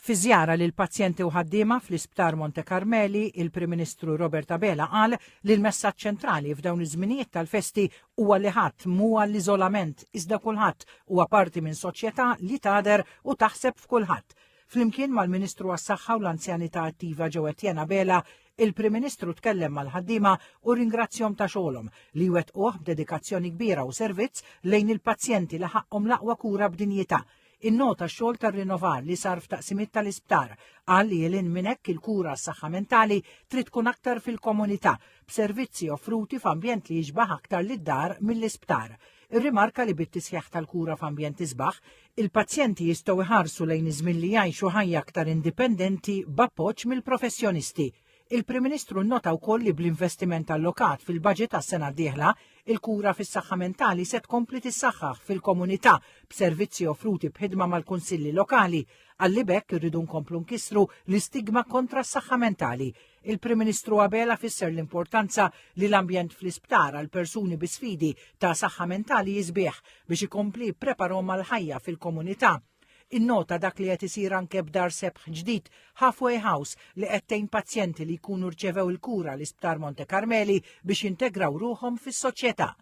Fi żjara lil pazjenti u ħaddiema fl-Isptar Monte Carmeli, il-Prim Ministru Robert Abela qal li l-messaġġ ċentrali f'dawn iż-żminijiet tal-festi huwa li ħadd mhu għall-iżolament iżda kulħadd huwa parti minn soċjetà li tgħader u taħseb f'kulħadd. Flimkien mal-Ministru għas-Saħħa u l-Anzjanità Attiva ġew Etienne Abela, il-Prim Ministru tkellem mal-ħaddiema u ringrazzjahom ta' xogħolhom li wettquh b'dedikazzjoni kbira u servizz lejn il-pazjenti li ħaqhom l-aqwa kura b'dinjità. Innota x-xogħol tar-rinnovar li sar f'taqsimiet tal-isptar qal li jilin minn hekk il-kura s-saħħa mentali trid tkun aktar fil-komunità b'servizzi offruti f'ambjent li jiġbaħ aktar lid-dar mill-isptar. Ir-rimarka li bit-tisħiħ tal-kura f'ambjent isbaħ, il-pazjenti jistgħu iħarsu lejn iż-żmien li jgħixu ħajja aktar indipendenti b'appoġġ mill-professjonisti. Il-Prim Ministru nnota wkoll li bl-investiment allokat fil-baġit tas-sena d-dieħla, il-kura fis-saħħa mentali se tkompli tissaħħaħ fil-komunità b'servizzi offruti b'ħidma mal-kunsilli lokali. Għalli bekk irridu nkomplu nkissru l-istigma kontra s-saħħa mentali. Il-Prim Ministru Abela fisser l-importanza li l-ambjent fl-isptar għal persuni bi sfidi ta' saħħa mentali jisbieħ biex ikompli preparhom mal-ħajja fil-komunità. Innota dak li qed isir anke b'dar sebħ ġdid Halfway House li qed tgħin pazjenti li jkunu rċevew il-kura l-Isptar Monte Carmeli biex jintegraw ruhom fis-soċjetà.